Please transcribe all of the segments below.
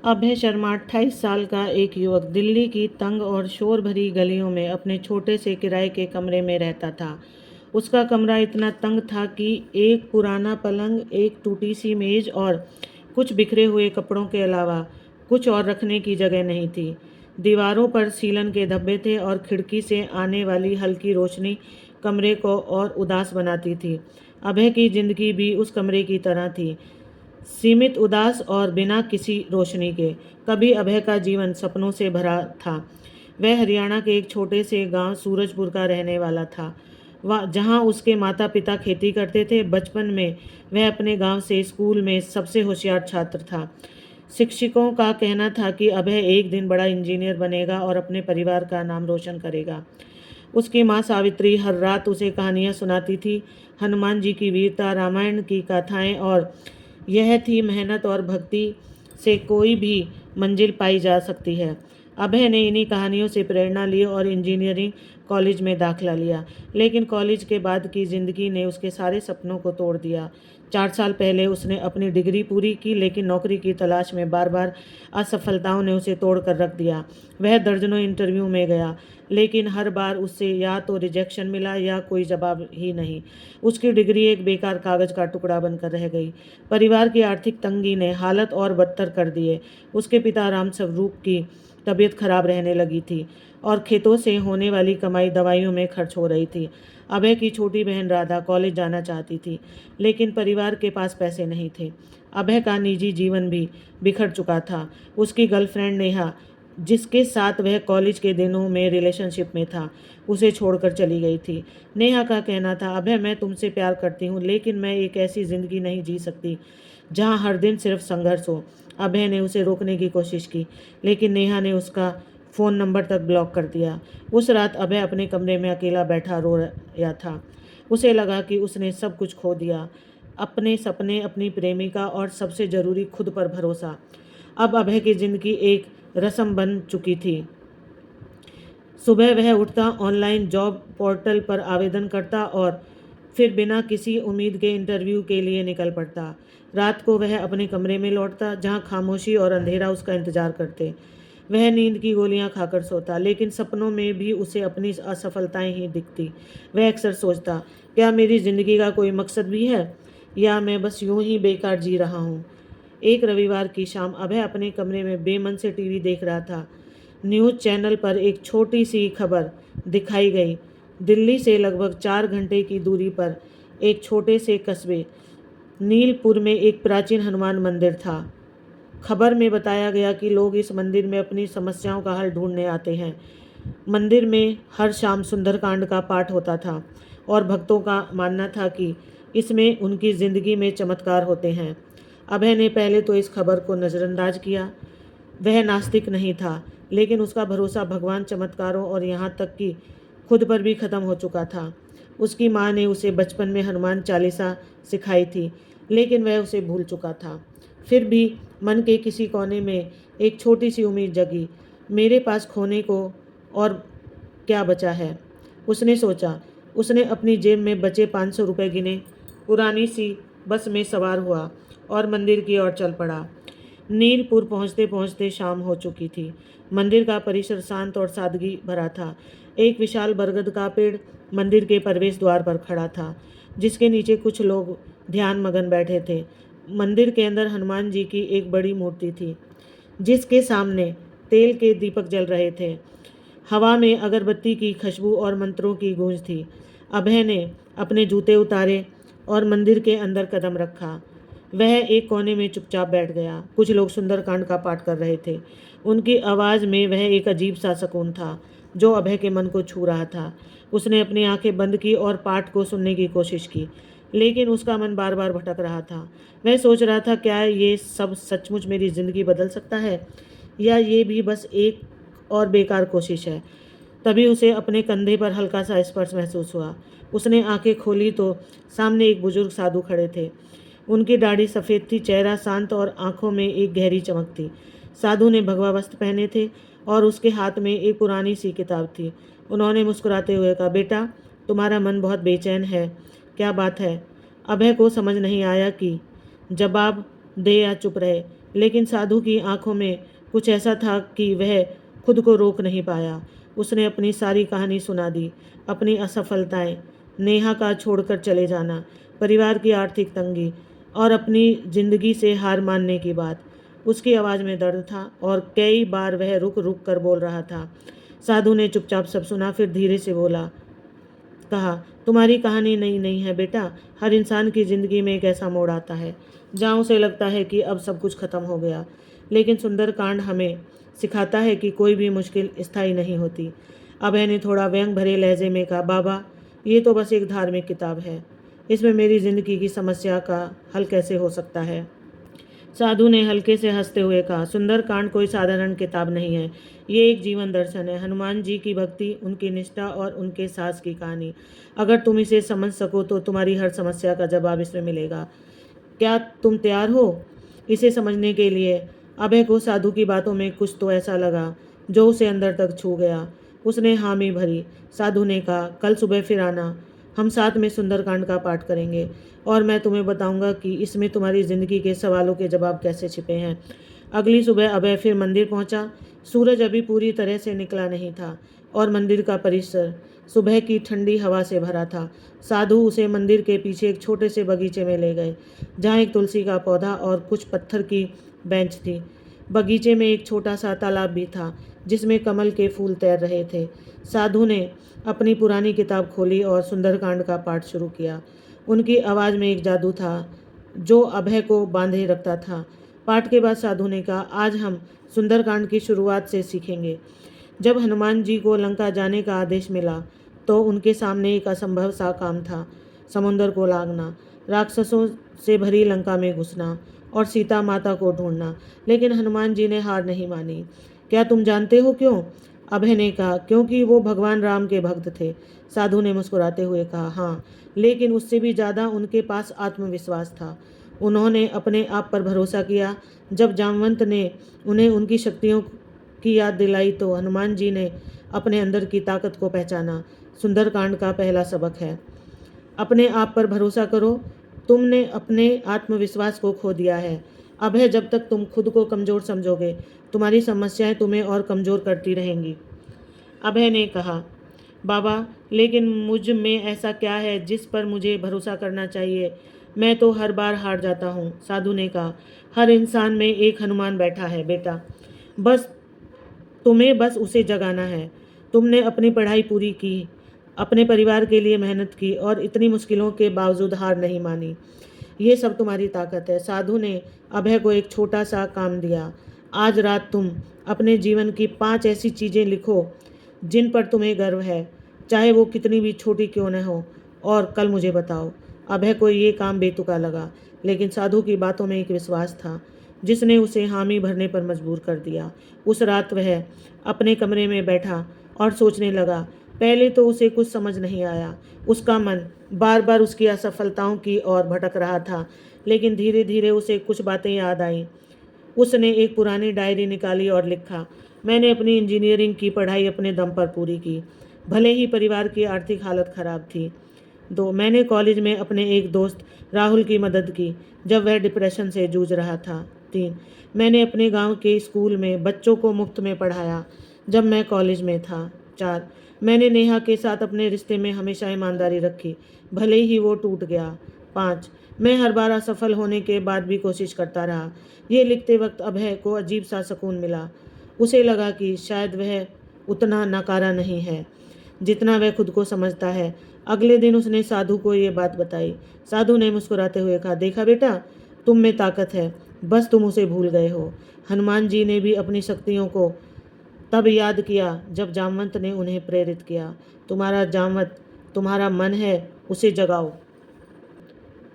अभय शर्मा 28 साल का एक युवक दिल्ली की तंग और शोर भरी गलियों में अपने छोटे से किराए के कमरे में रहता था। उसका कमरा इतना तंग था कि एक पुराना पलंग, एक टूटी सी मेज और कुछ बिखरे हुए कपड़ों के अलावा कुछ और रखने की जगह नहीं थी। दीवारों पर सीलन के धब्बे थे और खिड़की से आने वाली हल्की रोशनी कमरे को और उदास बनाती थी। अभय की जिंदगी भी उस कमरे की तरह थी, सीमित, उदास और बिना किसी रोशनी के। कभी अभय का जीवन सपनों से भरा था। वह हरियाणा के एक छोटे से गांव सूरजपुर का रहने वाला था, वह जहां उसके माता पिता खेती करते थे। बचपन में वह अपने गांव से स्कूल में सबसे होशियार छात्र था। शिक्षकों का कहना था कि अभय एक दिन बड़ा इंजीनियर बनेगा और अपने परिवार का नाम रोशन करेगा। उसकी माँ सावित्री हर रात उसे कहानियाँ सुनाती थी, हनुमान जी की वीरता, रामायण की कथाएं, और यह थी मेहनत और भक्ति से कोई भी मंजिल पाई जा सकती है। अभय ने इन्हीं कहानियों से प्रेरणा ली और इंजीनियरिंग कॉलेज में दाखिला लिया। लेकिन कॉलेज के बाद की जिंदगी ने उसके सारे सपनों को तोड़ दिया। 4 साल पहले उसने अपनी डिग्री पूरी की, लेकिन नौकरी की तलाश में बार बार असफलताओं ने उसे तोड़ कर रख दिया। वह दर्जनों इंटरव्यू में गया, लेकिन हर बार उससे या तो रिजेक्शन मिला या कोई जवाब ही नहीं। उसकी डिग्री एक बेकार कागज का टुकड़ा बनकर रह गई। परिवार की आर्थिक तंगी ने हालत और बदतर कर दिए। उसके पिता राम स्वरूप की तबीयत खराब रहने लगी थी और खेतों से होने वाली कमाई दवाइयों में खर्च हो रही थी। अभय की छोटी बहन राधा कॉलेज जाना चाहती थी, लेकिन परिवार के पास पैसे नहीं थे। अभय का निजी जीवन भी बिखर चुका था। उसकी गर्लफ्रेंड नेहा, जिसके साथ वह कॉलेज के दिनों में रिलेशनशिप में था, उसे छोड़कर चली गई थी। नेहा का कहना था, अभय मैं तुमसे प्यार करती हूँ, लेकिन मैं एक ऐसी ज़िंदगी नहीं जी सकती जहाँ हर दिन सिर्फ संघर्ष हो। अभय ने उसे रोकने की कोशिश की, लेकिन नेहा ने उसका फ़ोन नंबर तक ब्लॉक कर दिया। उस रात अभय अपने कमरे में अकेला बैठा रो रहा था। उसे लगा कि उसने सब कुछ खो दिया, अपने सपने, अपनी प्रेमिका और सबसे ज़रूरी खुद पर भरोसा। अब अभय की ज़िंदगी एक रस्म बन चुकी थी। सुबह वह उठता, ऑनलाइन जॉब पोर्टल पर आवेदन करता और फिर बिना किसी उम्मीद के इंटरव्यू के लिए निकल पड़ता। रात को वह अपने कमरे में लौटता, जहां खामोशी और अंधेरा उसका इंतजार करते। वह नींद की गोलियां खाकर सोता, लेकिन सपनों में भी उसे अपनी असफलताएं ही दिखती। वह अक्सर सोचता, क्या मेरी ज़िंदगी का कोई मकसद भी है, या मैं बस यूं ही बेकार जी रहा हूँ। एक रविवार की शाम अभय अपने कमरे में बेमन से टीवी देख रहा था। न्यूज़ चैनल पर एक छोटी सी खबर दिखाई गई। दिल्ली से लगभग 4 घंटे की दूरी पर एक छोटे से कस्बे नीलपुर में एक प्राचीन हनुमान मंदिर था। खबर में बताया गया कि लोग इस मंदिर में अपनी समस्याओं का हल ढूंढने आते हैं। मंदिर में हर शाम सुंदरकांड का पाठ होता था और भक्तों का मानना था कि इसमें उनकी ज़िंदगी में चमत्कार होते हैं। अभय ने पहले तो इस खबर को नज़रअंदाज किया। वह नास्तिक नहीं था, लेकिन उसका भरोसा भगवान, चमत्कारों और यहाँ तक कि खुद पर भी खत्म हो चुका था। उसकी माँ ने उसे बचपन में हनुमान चालीसा सिखाई थी, लेकिन वह उसे भूल चुका था। फिर भी मन के किसी कोने में एक छोटी सी उम्मीद जगी। मेरे पास खोने को और क्या बचा है, उसने सोचा। उसने अपनी जेब में बचे 500 रुपये गिने, पुरानी सी बस में सवार हुआ और मंदिर की ओर चल पड़ा। नीलपुर पहुंचते पहुंचते शाम हो चुकी थी। मंदिर का परिसर शांत और सादगी भरा था। एक विशाल बरगद का पेड़ मंदिर के प्रवेश द्वार पर खड़ा था, जिसके नीचे कुछ लोग ध्यान मगन बैठे थे। मंदिर के अंदर हनुमान जी की एक बड़ी मूर्ति थी, जिसके सामने तेल के दीपक जल रहे थे। हवा में अगरबत्ती की खुशबू और मंत्रों की गूंज थी। अभय ने अपने जूते उतारे और मंदिर के अंदर कदम रखा। वह एक कोने में चुपचाप बैठ गया। कुछ लोग सुंदरकांड का पाठ कर रहे थे। उनकी आवाज़ में वह एक अजीब सा सुकून था, जो अभय के मन को छू रहा था। उसने अपनी आंखें बंद की और पाठ को सुनने की कोशिश की, लेकिन उसका मन बार बार भटक रहा था। वह सोच रहा था, क्या ये सब सचमुच मेरी ज़िंदगी बदल सकता है, या ये भी बस एक और बेकार कोशिश है। तभी उसे अपने कंधे पर हल्का सा स्पर्श महसूस हुआ। उसने आंखें खोली तो सामने एक बुजुर्ग साधु खड़े थे। उनकी दाढ़ी सफ़ेद थी, चेहरा शांत और आंखों में एक गहरी चमक थी। साधु ने भगवा वस्त्र पहने थे और उसके हाथ में एक पुरानी सी किताब थी। उन्होंने मुस्कुराते हुए कहा, बेटा, तुम्हारा मन बहुत बेचैन है, क्या बात है? अभय को समझ नहीं आया कि जवाब दे या चुप रहे। लेकिन साधु की आंखों में कुछ ऐसा था कि वह खुद को रोक नहीं पाया। उसने अपनी सारी कहानी सुना दी, अपनी असफलताएं, नेहा का छोड़कर चले जाना, परिवार की आर्थिक तंगी और अपनी जिंदगी से हार मानने की बात। उसकी आवाज़ में दर्द था और कई बार वह रुक रुक कर बोल रहा था। साधु ने चुपचाप सब सुना, फिर धीरे से कहा, तुम्हारी कहानी नई नहीं है बेटा। हर इंसान की ज़िंदगी में एक ऐसा मोड़ आता है जहाँ उसे लगता है कि अब सब कुछ खत्म हो गया। लेकिन सुंदरकांड हमें सिखाता है कि कोई भी मुश्किल स्थायी नहीं होती। अभय ने थोड़ा व्यंग भरे लहजे में कहा, बाबा ये तो बस एक धार्मिक किताब है, इसमें मेरी ज़िंदगी की समस्या का हल कैसे हो सकता है। साधु ने हल्के से हंसते हुए कहा, सुंदरकांड कोई साधारण किताब नहीं है, ये एक जीवन दर्शन है। हनुमान जी की भक्ति, उनकी निष्ठा और उनके साहस की कहानी। अगर तुम इसे समझ सको तो तुम्हारी हर समस्या का जवाब इसमें मिलेगा। क्या तुम तैयार हो इसे समझने के लिए? अभय को साधु की बातों में कुछ तो ऐसा लगा जो उसे अंदर तक छू गया। उसने हामी भरी। साधु ने कहा, कल सुबह फिर आना, हम साथ में सुंदरकांड का पाठ करेंगे और मैं तुम्हें बताऊंगा कि इसमें तुम्हारी ज़िंदगी के सवालों के जवाब कैसे छिपे हैं। अगली सुबह अभय फिर मंदिर पहुंचा। सूरज अभी पूरी तरह से निकला नहीं था और मंदिर का परिसर सुबह की ठंडी हवा से भरा था। साधु उसे मंदिर के पीछे एक छोटे से बगीचे में ले गए, जहाँ एक तुलसी का पौधा और कुछ पत्थर की बेंच थी। बगीचे में एक छोटा सा तालाब भी था जिसमें कमल के फूल तैर रहे थे। साधु ने अपनी पुरानी किताब खोली और सुंदरकांड का पाठ शुरू किया। उनकी आवाज़ में एक जादू था जो अभय को बांधे रखता था। पाठ के बाद साधु ने कहा, आज हम सुंदरकांड की शुरुआत से सीखेंगे। जब हनुमान जी को लंका जाने का आदेश मिला तो उनके सामने एक असंभव सा काम था, समुंदर को लांघना, राक्षसों से भरी लंका में घुसना और सीता माता को ढूंढना। लेकिन हनुमान जी ने हार नहीं मानी। क्या तुम जानते हो क्यों? अभय ने कहा, क्योंकि वो भगवान राम के भक्त थे। साधु ने मुस्कुराते हुए कहा, हाँ, लेकिन उससे भी ज़्यादा उनके पास आत्मविश्वास था। उन्होंने अपने आप पर भरोसा किया। जब जामवंत ने उन्हें उनकी शक्तियों की याद दिलाई तो हनुमान जी ने अपने अंदर की ताकत को पहचाना। सुंदरकांड का पहला सबक है, अपने आप पर भरोसा करो। तुमने अपने आत्मविश्वास को खो दिया है। अभय, जब तक तुम खुद को कमज़ोर समझोगे, तुम्हारी समस्याएं तुम्हें और कमज़ोर करती रहेंगी। अभय ने कहा, बाबा, लेकिन मुझ में ऐसा क्या है जिस पर मुझे भरोसा करना चाहिए? मैं तो हर बार हार जाता हूँ। साधु ने कहा, हर इंसान में एक हनुमान बैठा है बेटा, तुम्हें बस उसे जगाना है। तुमने अपनी पढ़ाई पूरी की, अपने परिवार के लिए मेहनत की और इतनी मुश्किलों के बावजूद हार नहीं मानी। ये सब तुम्हारी ताकत है। साधु ने अभय को एक छोटा सा काम दिया। आज रात तुम अपने जीवन की 5 ऐसी चीज़ें लिखो जिन पर तुम्हें गर्व है, चाहे वो कितनी भी छोटी क्यों न हो, और कल मुझे बताओ। अभय को ये काम बेतुका लगा, लेकिन साधु की बातों में एक विश्वास था जिसने उसे हामी भरने पर मजबूर कर दिया। उस रात वह अपने कमरे में बैठा और सोचने लगा। पहले तो उसे कुछ समझ नहीं आया। उसका मन बार बार उसकी असफलताओं की ओर भटक रहा था, लेकिन धीरे धीरे उसे कुछ बातें याद आईं। उसने एक पुरानी डायरी निकाली और लिखा, मैंने अपनी इंजीनियरिंग की पढ़ाई अपने दम पर पूरी की, भले ही परिवार की आर्थिक हालत खराब थी। 2, मैंने कॉलेज में अपने एक दोस्त राहुल की मदद की जब वह डिप्रेशन से जूझ रहा था। 3, मैंने अपने गांव के स्कूल में बच्चों को मुफ्त में पढ़ाया जब मैं कॉलेज में था। 4, मैंने नेहा के साथ अपने रिश्ते में हमेशा ईमानदारी रखी, भले ही वो टूट गया। 5, मैं हर बार असफल होने के बाद भी कोशिश करता रहा। ये लिखते वक्त अभय को अजीब सा सुकून मिला। उसे लगा कि शायद वह उतना नकारा नहीं है जितना वह खुद को समझता है। अगले दिन उसने साधु को ये बात बताई। साधु ने मुस्कुराते हुए कहा, देखा बेटा, तुम में ताकत है, बस तुम उसे भूल गए हो। हनुमान जी ने भी अपनी शक्तियों को तब याद किया जब जामवंत ने उन्हें प्रेरित किया। तुम्हारा जामवंत तुम्हारा मन है, उसे जगाओ।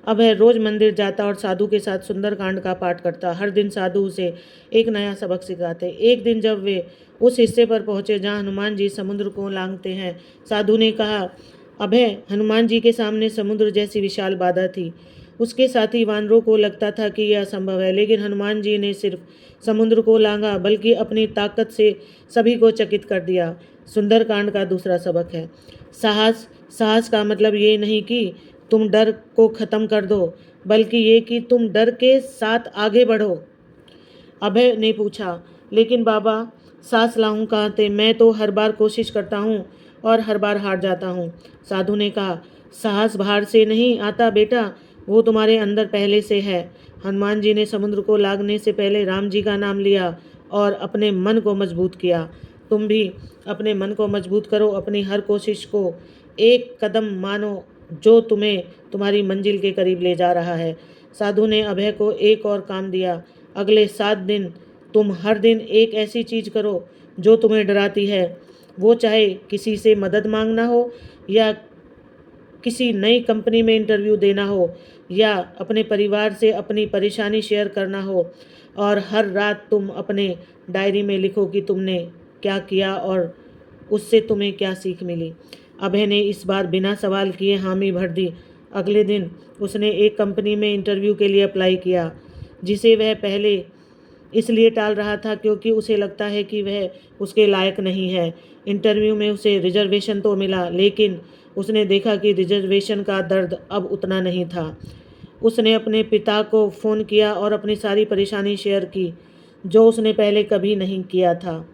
अब वह रोज मंदिर जाता और साधु के साथ सुंदरकांड का पाठ करता। हर दिन साधु उसे एक नया सबक सिखाते। एक दिन जब वे उस हिस्से पर पहुंचे जहां हनुमान जी समुद्र को लांघते हैं, साधु ने कहा, अभय, हनुमान जी के सामने समुद्र जैसी विशाल बाधा थी। उसके साथी वानरों को लगता था कि यह असंभव है, लेकिन हनुमान जी ने सिर्फ समुद्र को लांघा बल्कि अपनी ताकत से सभी को चकित कर दिया। सुंदरकांड का दूसरा सबक है, साहस। साहस का मतलब ये नहीं कि तुम डर को ख़त्म कर दो, बल्कि ये कि तुम डर के साथ आगे बढ़ो। अभय ने पूछा, लेकिन बाबा सांस लाऊं कहाँ से? मैं तो हर बार कोशिश करता हूँ और हर बार हार जाता हूँ। साधु ने कहा, साहस बाहर से नहीं आता बेटा, वो तुम्हारे अंदर पहले से है। हनुमान जी ने समुद्र को लागने से पहले राम जी का नाम लिया और अपने मन को मजबूत किया। तुम भी अपने मन को मजबूत करो, अपनी हर कोशिश को एक कदम मानो जो तुम्हें तुम्हारी मंजिल के करीब ले जा रहा है। साधु ने अभय को एक और काम दिया, अगले 7 दिन तुम हर दिन एक ऐसी चीज करो जो तुम्हें डराती है, वो चाहे किसी से मदद मांगना हो या किसी नई कंपनी में इंटरव्यू देना हो या अपने परिवार से अपनी परेशानी शेयर करना हो। और हर रात तुम अपने डायरी में लिखो कि तुमने क्या किया और उससे तुम्हें क्या सीख मिली। अभय ने इस बार बिना सवाल किए हामी भर दी। अगले दिन उसने एक कंपनी में इंटरव्यू के लिए अप्लाई किया, जिसे वह पहले इसलिए टाल रहा था क्योंकि उसे लगता है कि वह उसके लायक नहीं है। इंटरव्यू में उसे रिजर्वेशन तो मिला, लेकिन उसने देखा कि रिजर्वेशन का दर्द अब उतना नहीं था। उसने अपने पिता को फ़ोन किया और अपनी सारी परेशानी शेयर की, जो उसने पहले कभी नहीं किया था।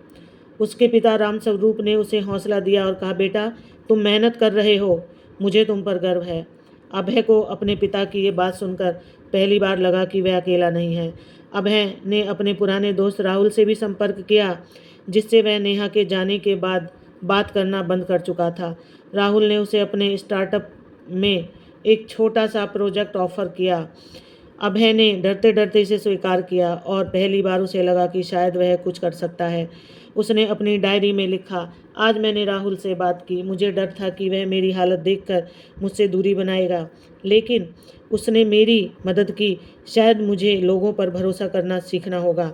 उसके पिता राम स्वरूप ने उसे हौसला दिया और कहा, बेटा तुम मेहनत कर रहे हो, मुझे तुम पर गर्व है। अभय को अपने पिता की ये बात सुनकर पहली बार लगा कि वह अकेला नहीं है। अभय ने अपने पुराने दोस्त राहुल से भी संपर्क किया, जिससे वह नेहा के जाने के बाद बात करना बंद कर चुका था। राहुल ने उसे अपने स्टार्टअप में एक छोटा सा प्रोजेक्ट ऑफर किया। अभय ने डरते डरते इसे स्वीकार किया और पहली बार उसे लगा कि शायद वह कुछ कर सकता है। उसने अपनी डायरी में लिखा, आज मैंने राहुल से बात की, मुझे डर था कि वह मेरी हालत देखकर मुझसे दूरी बनाएगा, लेकिन उसने मेरी मदद की। शायद मुझे लोगों पर भरोसा करना सीखना होगा।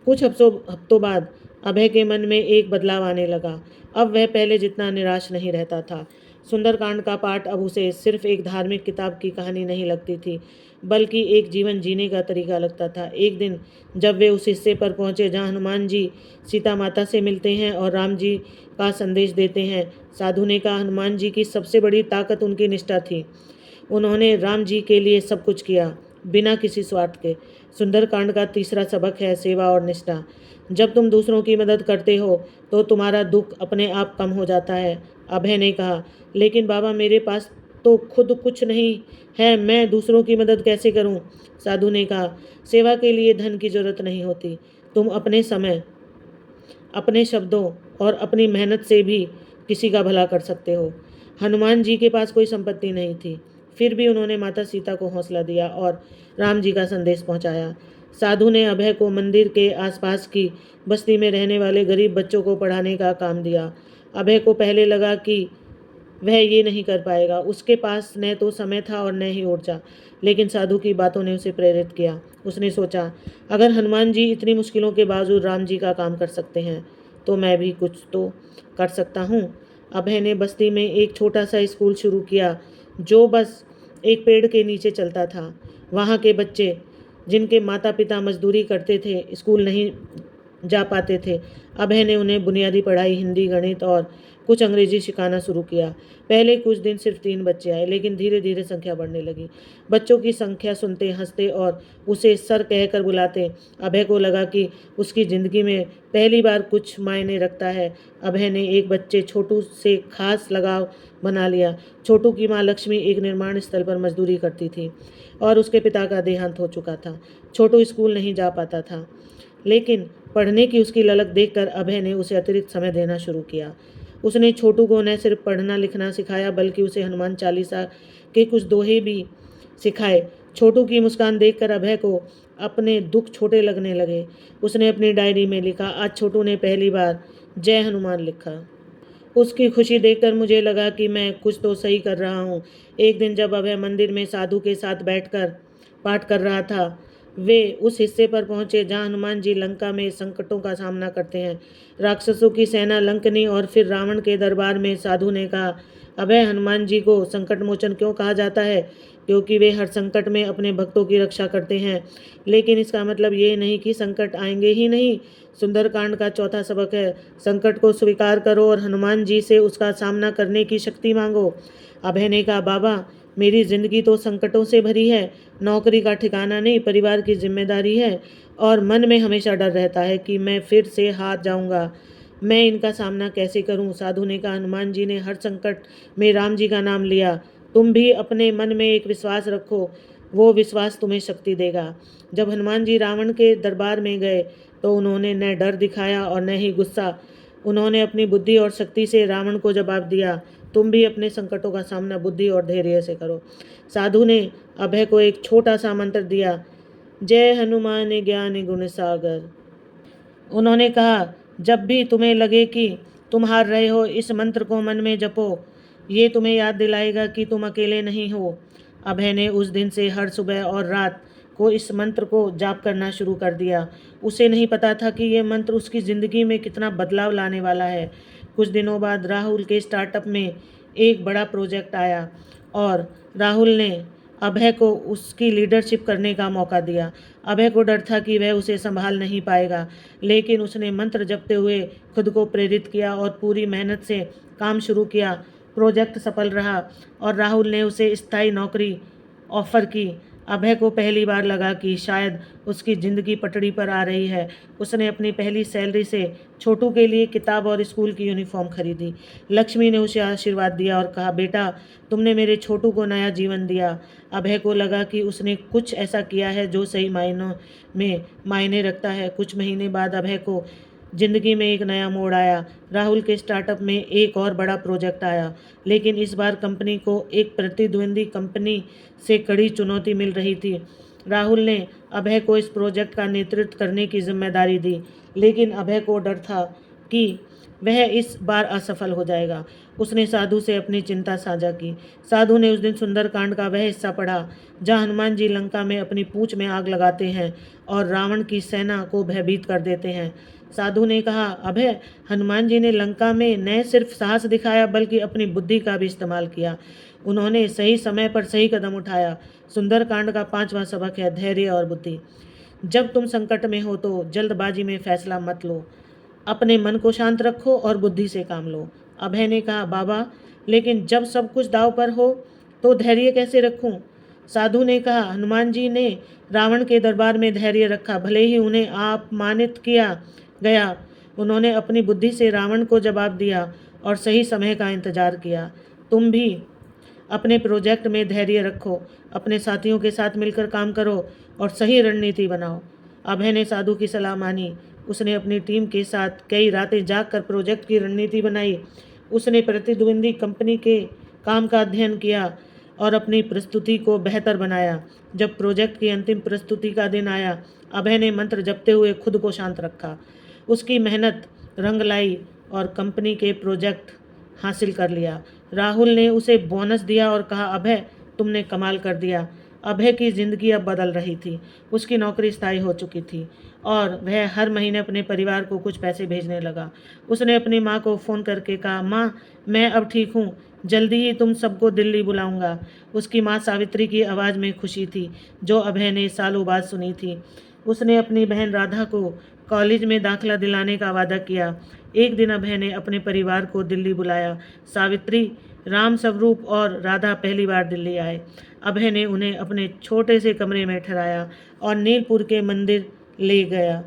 कुछ हफ्तों बाद अभय के मन में एक बदलाव आने लगा। अब वह पहले जितना निराश नहीं रहता था। सुंदरकांड का पाठ अब उसे सिर्फ एक धार्मिक किताब की कहानी नहीं लगती थी, बल्कि एक जीवन जीने का तरीका लगता था। एक दिन जब वे उस हिस्से पर पहुंचे जहां हनुमान जी सीता माता से मिलते हैं और राम जी का संदेश देते हैं, साधु ने कहा, हनुमान जी की सबसे बड़ी ताकत उनकी निष्ठा थी। उन्होंने राम जी के लिए सब कुछ किया, बिना किसी स्वार्थ के। सुंदरकांड का तीसरा सबक है सेवा और निष्ठा। जब तुम दूसरों की मदद करते हो तो तुम्हारा दुख अपने आप कम हो जाता है। अभय ने कहा, लेकिन बाबा मेरे पास तो खुद कुछ नहीं है, मैं दूसरों की मदद कैसे करूं? साधु ने कहा, सेवा के लिए धन की जरूरत नहीं होती। तुम अपने समय, अपने शब्दों और अपनी मेहनत से भी किसी का भला कर सकते हो। हनुमान जी के पास कोई संपत्ति नहीं थी, फिर भी उन्होंने माता सीता को हौसला दिया और राम जी का संदेश पहुंचाया। साधु ने अभय को मंदिर के आसपास की बस्ती में रहने वाले गरीब बच्चों को पढ़ाने का काम दिया। अभय को पहले लगा कि वह ये नहीं कर पाएगा, उसके पास न तो समय था और न ही ऊर्जा, लेकिन साधु की बातों ने उसे प्रेरित किया। उसने सोचा, अगर हनुमान जी इतनी मुश्किलों के बावजूद राम जी का काम कर सकते हैं, तो मैं भी कुछ तो कर सकता हूँ। अभय ने बस्ती में एक छोटा सा स्कूल शुरू किया, जो बस एक पेड़ के नीचे चलता था। वहाँ के बच्चे जिनके माता पिता मजदूरी करते थे, स्कूल नहीं जा पाते थे, अभय ने उन्हें बुनियादी पढ़ाई, हिंदी, गणित और कुछ अंग्रेजी सिखाना शुरू किया। पहले कुछ दिन सिर्फ 3 बच्चे आए, लेकिन धीरे धीरे संख्या बढ़ने लगी। बच्चों की संख्या सुनते, हंसते और उसे सर कहकर बुलाते अभय को लगा कि उसकी ज़िंदगी में पहली बार कुछ मायने रखता है। अभय ने एक बच्चे छोटू से खास लगाव बना लिया। छोटू की माँ लक्ष्मी एक निर्माण स्थल पर मजदूरी करती थी और उसके पिता का देहांत हो चुका था। छोटू स्कूल नहीं जा पाता था, लेकिन पढ़ने की उसकी ललक देखकर अभय ने उसे अतिरिक्त समय देना शुरू किया। उसने छोटू को न सिर्फ पढ़ना लिखना सिखाया, बल्कि उसे हनुमान चालीसा के कुछ दोहे भी सिखाए। छोटू की मुस्कान देखकर अभय को अपने दुख छोटे लगने लगे। उसने अपनी डायरी में लिखा, आज छोटू ने पहली बार जय हनुमान लिखा। उसकी खुशी देखकर मुझे लगा कि मैं कुछ तो सही कर रहा हूँ। एक दिन जब अभय मंदिर में साधु के साथ बैठकर पाठ कर रहा था, वे उस हिस्से पर पहुंचे जहां हनुमान जी लंका में संकटों का सामना करते हैं। राक्षसों की सेना, लंकनी और फिर रावण के दरबार में। साधु ने कहा, अभय, हनुमान जी को संकट मोचन क्यों कहा जाता है? क्योंकि वे हर संकट में अपने भक्तों की रक्षा करते हैं, लेकिन इसका मतलब ये नहीं कि संकट आएंगे ही नहीं। सुंदरकांड का चौथा सबक है, संकट को स्वीकार करो और हनुमान जी से उसका सामना करने की शक्ति मांगो। अभय ने कहा, बाबा मेरी ज़िंदगी तो संकटों से भरी है, नौकरी का ठिकाना नहीं, परिवार की जिम्मेदारी है और मन में हमेशा डर रहता है कि मैं फिर से हार जाऊंगा। मैं इनका सामना कैसे करूं? साधु ने कहा, हनुमान जी ने हर संकट में राम जी का नाम लिया। तुम भी अपने मन में एक विश्वास रखो, वो विश्वास तुम्हें शक्ति देगा। जब हनुमान जी रावण के दरबार में गए तो उन्होंने न डर दिखाया और न ही गुस्सा। उन्होंने अपनी बुद्धि और शक्ति से रावण को जवाब दिया। तुम भी अपने संकटों का सामना बुद्धि और धैर्य से करो। साधु ने अभय को एक छोटा सा मंत्र दिया, जय हनुमान ज्ञान गुण सागर। उन्होंने कहा, जब भी तुम्हें लगे कि तुम हार रहे हो, इस मंत्र को मन में जपो। ये तुम्हें याद दिलाएगा कि तुम अकेले नहीं हो। अभय ने उस दिन से हर सुबह और रात को इस मंत्र को जाप करना शुरू कर दिया। उसे नहीं पता था कि यह मंत्र उसकी ज़िंदगी में कितना बदलाव लाने वाला है। कुछ दिनों बाद राहुल के स्टार्टअप में एक बड़ा प्रोजेक्ट आया और राहुल ने अभय को उसकी लीडरशिप करने का मौका दिया। अभय को डर था कि वह उसे संभाल नहीं पाएगा, लेकिन उसने मंत्र जपते हुए खुद को प्रेरित किया और पूरी मेहनत से काम शुरू किया। प्रोजेक्ट सफल रहा और राहुल ने उसे स्थायी नौकरी ऑफर की। अभय को पहली बार लगा कि शायद उसकी ज़िंदगी पटड़ी पर आ रही है। उसने अपनी पहली सैलरी से छोटू के लिए किताब और स्कूल की यूनिफॉर्म खरीदी। लक्ष्मी ने उसे आशीर्वाद दिया और कहा, बेटा, तुमने मेरे छोटू को नया जीवन दिया। अभय को लगा कि उसने कुछ ऐसा किया है जो सही मायनों में मायने रखता है। कुछ महीने बाद अभय को जिंदगी में एक नया मोड़ आया। राहुल के स्टार्टअप में एक और बड़ा प्रोजेक्ट आया, लेकिन इस बार कंपनी को एक प्रतिद्वंदी कंपनी से कड़ी चुनौती मिल रही थी। राहुल ने अभय को इस प्रोजेक्ट का नेतृत्व करने की जिम्मेदारी दी, लेकिन अभय को डर था कि वह इस बार असफल हो जाएगा। उसने साधु से अपनी चिंता साझा की। साधु ने उस दिन सुंदरकांड का वह हिस्सा पढ़ा जहाँ हनुमान जी लंका में अपनी पूंछ में आग लगाते हैं और रावण की सेना को भयभीत कर देते हैं। साधु ने कहा, अभय, हनुमान जी ने लंका में न सिर्फ साहस दिखाया बल्कि अपनी बुद्धि का भी इस्तेमाल किया। उन्होंने सही समय पर सही कदम उठाया। सुंदरकांड का 5वां सबक है धैर्य और बुद्धि। जब तुम संकट में हो तो जल्दबाजी में फैसला मत लो, अपने मन को शांत रखो और बुद्धि से काम लो। अभय ने कहा, बाबा, लेकिन जब सब कुछ दांव पर हो तो धैर्य कैसे रखूं? साधु ने कहा, हनुमान जी ने रावण के दरबार में धैर्य रखा, भले ही उन्हें अपमानित किया गया। उन्होंने अपनी बुद्धि से रावण को जवाब दिया और सही समय का इंतजार किया। तुम भी अपने प्रोजेक्ट में धैर्य रखो, अपने साथियों के साथ मिलकर काम करो और सही रणनीति बनाओ। अभय ने साधु की सलाह मानी। उसने अपनी टीम के साथ कई रातें जागकर प्रोजेक्ट की रणनीति बनाई। उसने प्रतिद्वंदी कंपनी के काम का अध्ययन किया और अपनी प्रस्तुति को बेहतर बनाया। जब प्रोजेक्ट की अंतिम प्रस्तुति का दिन आया, अभय ने मंत्र जपते हुए खुद को शांत रखा। उसकी मेहनत रंग लाई और कंपनी के प्रोजेक्ट हासिल कर लिया। राहुल ने उसे बोनस दिया और कहा, अभय, तुमने कमाल कर दिया। अभय की ज़िंदगी अब बदल रही थी। उसकी नौकरी स्थायी हो चुकी थी और वह हर महीने अपने परिवार को कुछ पैसे भेजने लगा। उसने अपनी माँ को फ़ोन करके कहा, माँ, मैं अब ठीक हूँ, जल्दी ही तुम सबको दिल्ली बुलाऊंगा। उसकी माँ सावित्री की आवाज़ में खुशी थी, जो अभय ने सालों बाद सुनी थी। उसने अपनी बहन राधा को कॉलेज में दाखिला दिलाने का वादा किया। एक दिन अभय ने अपने परिवार को दिल्ली बुलाया। सावित्री, राम स्वरूप और राधा पहली बार दिल्ली आए। अभय ने उन्हें अपने छोटे से कमरे में ठहराया और नीलपुर के मंदिर ले गया।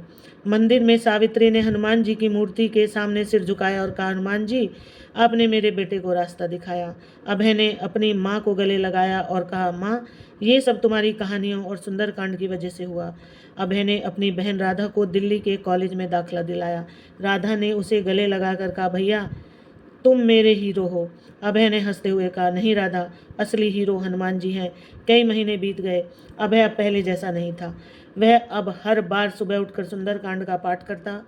मंदिर में सावित्री ने हनुमान जी की मूर्ति के सामने सिर झुकाया और कहा, हनुमान जी, आपने मेरे बेटे को रास्ता दिखाया। अभय ने अपनी माँ को गले लगाया और कहा, माँ, ये सब तुम्हारी कहानियों और सुंदरकांड की वजह से हुआ। अभय ने अपनी बहन राधा को दिल्ली के कॉलेज में दाखिला दिलाया। राधा ने उसे गले लगाकर कहा, भैया, तुम मेरे हीरो हो। अभय ने हंसते हुए कहा, नहीं राधा, असली हीरो हनुमान जी हैं। कई महीने बीत गए। अभय अब पहले जैसा नहीं था। वह अब हर बार सुबह उठकर सुंदरकांड का पाठ करता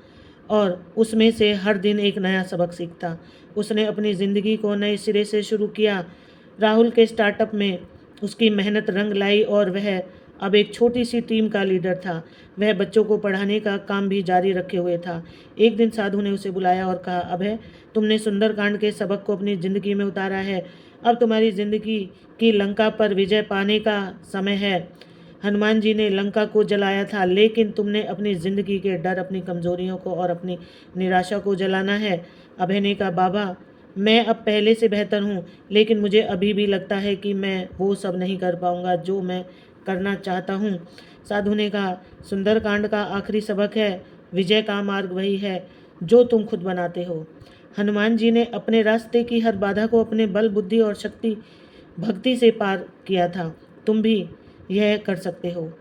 और उसमें से हर दिन एक नया सबक सीखता। उसने अपनी ज़िंदगी को नए सिरे से शुरू किया। राहुल के स्टार्टअप में उसकी मेहनत रंग लाई और वह अब एक छोटी सी टीम का लीडर था। वह बच्चों को पढ़ाने का काम भी जारी रखे हुए था। एक दिन साधु ने उसे बुलाया और कहा, अभय, तुमने सुंदरकांड के सबक को अपनी ज़िंदगी में उतारा है। अब तुम्हारी ज़िंदगी की लंका पर विजय पाने का समय है। हनुमान जी ने लंका को जलाया था, लेकिन तुमने अपनी ज़िंदगी के डर, अपनी कमजोरियों को और अपनी निराशा को जलाना है। अभय ने कहा, बाबा, मैं अब पहले से बेहतर हूँ, लेकिन मुझे अभी भी लगता है कि मैं वो सब नहीं कर पाऊँगा जो मैं करना चाहता हूँ। साधु ने कहा, सुंदरकांड का आखिरी सबक है, विजय का मार्ग वही है जो तुम खुद बनाते हो। हनुमान जी ने अपने रास्ते की हर बाधा को अपने बल, बुद्धि और शक्ति भक्ति से पार किया था। तुम भी यह कर सकते हो।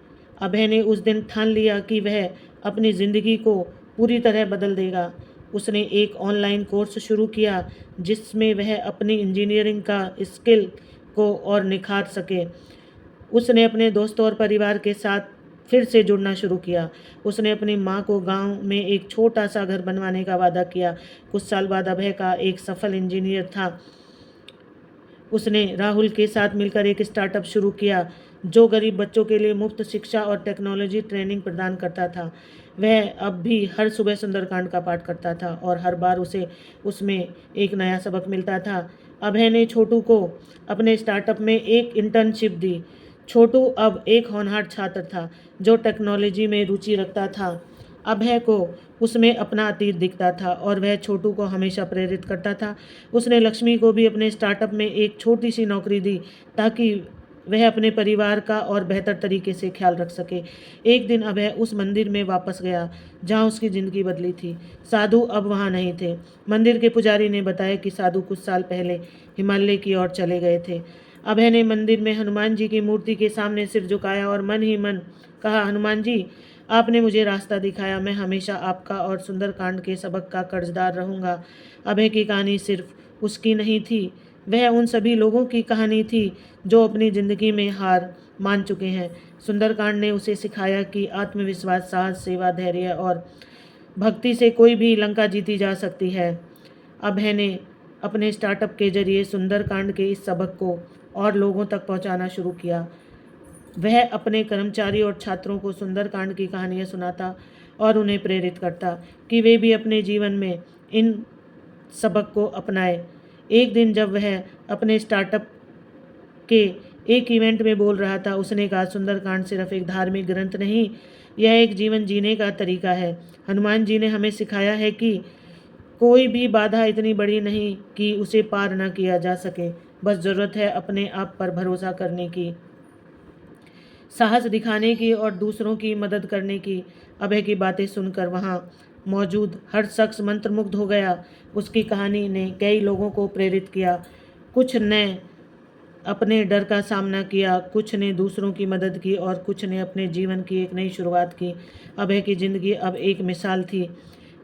अभय ने उस दिन ठान लिया कि वह अपनी ज़िंदगी को पूरी तरह बदल देगा। उसने एक ऑनलाइन कोर्स शुरू किया जिसमें वह अपनी इंजीनियरिंग का स्किल को और निखार सके। उसने अपने दोस्तों और परिवार के साथ फिर से जुड़ना शुरू किया। उसने अपनी माँ को गांव में एक छोटा सा घर बनवाने का वादा किया। कुछ साल बाद अभय का एक सफल इंजीनियर था। उसने राहुल के साथ मिलकर एक स्टार्टअप शुरू किया जो गरीब बच्चों के लिए मुफ्त शिक्षा और टेक्नोलॉजी ट्रेनिंग प्रदान करता था। वह अब भी हर सुबह सुंदरकांड का पाठ करता था और हर बार उसे उसमें एक नया सबक मिलता था। अभय ने छोटू को अपने स्टार्टअप में एक इंटर्नशिप दी। छोटू अब एक होनहार छात्र था जो टेक्नोलॉजी में रुचि रखता था। अभय को उसमें अपना अतीत दिखता था और वह छोटू को हमेशा प्रेरित करता था। उसने लक्ष्मी को भी अपने स्टार्टअप में एक छोटी सी नौकरी दी ताकि वह अपने परिवार का और बेहतर तरीके से ख्याल रख सके। एक दिन अभय उस मंदिर में वापस गया जहाँ उसकी ज़िंदगी बदली थी। साधु अब वहाँ नहीं थे। मंदिर के पुजारी ने बताया कि साधु कुछ साल पहले हिमालय की ओर चले गए थे। अभय ने मंदिर में हनुमान जी की मूर्ति के सामने सिर झुकाया और मन ही मन कहा, हनुमान जी, आपने मुझे रास्ता दिखाया। मैं हमेशा आपका और सुंदरकांड के सबक का कर्जदार रहूँगा। अभय की कहानी सिर्फ उसकी नहीं थी, वह उन सभी लोगों की कहानी थी जो अपनी ज़िंदगी में हार मान चुके हैं। सुंदरकांड ने उसे सिखाया कि आत्मविश्वास, साहस, सेवा, धैर्य और भक्ति से कोई भी लंका जीती जा सकती है। अभय ने अपने स्टार्टअप के जरिए सुंदरकांड के इस सबक को और लोगों तक पहुंचाना शुरू किया। वह अपने कर्मचारी और छात्रों को सुंदरकांड की कहानियाँ सुनाता और उन्हें प्रेरित करता कि वे भी अपने जीवन में इन सबक को अपनाएं। एक दिन जब वह अपने स्टार्टअप के एक इवेंट में बोल रहा था, उसने कहा, सुंदरकांड सिर्फ एक धार्मिक ग्रंथ नहीं, यह एक जीवन जीने का तरीका है। हनुमान जी ने हमें सिखाया है कि कोई भी बाधा इतनी बड़ी नहीं कि उसे पार न किया जा सके, बस ज़रूरत है अपने आप पर भरोसा करने की, साहस दिखाने की और दूसरों की मदद करने की। अभय की बातें सुनकर वहाँ मौजूद हर शख्स मंत्रमुग्ध हो गया। उसकी कहानी ने कई लोगों को प्रेरित किया। कुछ ने अपने डर का सामना किया, कुछ ने दूसरों की मदद की और कुछ ने अपने जीवन की एक नई शुरुआत की। अभय की ज़िंदगी अब एक मिसाल थी।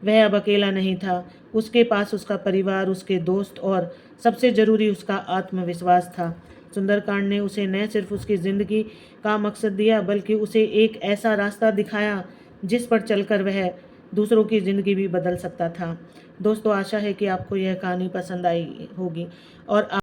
वह अब अकेला नहीं था। उसके पास उसका परिवार, उसके दोस्त और सबसे ज़रूरी उसका आत्मविश्वास था। सुंदरकांड ने उसे न सिर्फ उसकी ज़िंदगी का मकसद दिया बल्कि उसे एक ऐसा रास्ता दिखाया जिस पर चलकर वह दूसरों की ज़िंदगी भी बदल सकता था। दोस्तों, आशा है कि आपको यह कहानी पसंद आई होगी और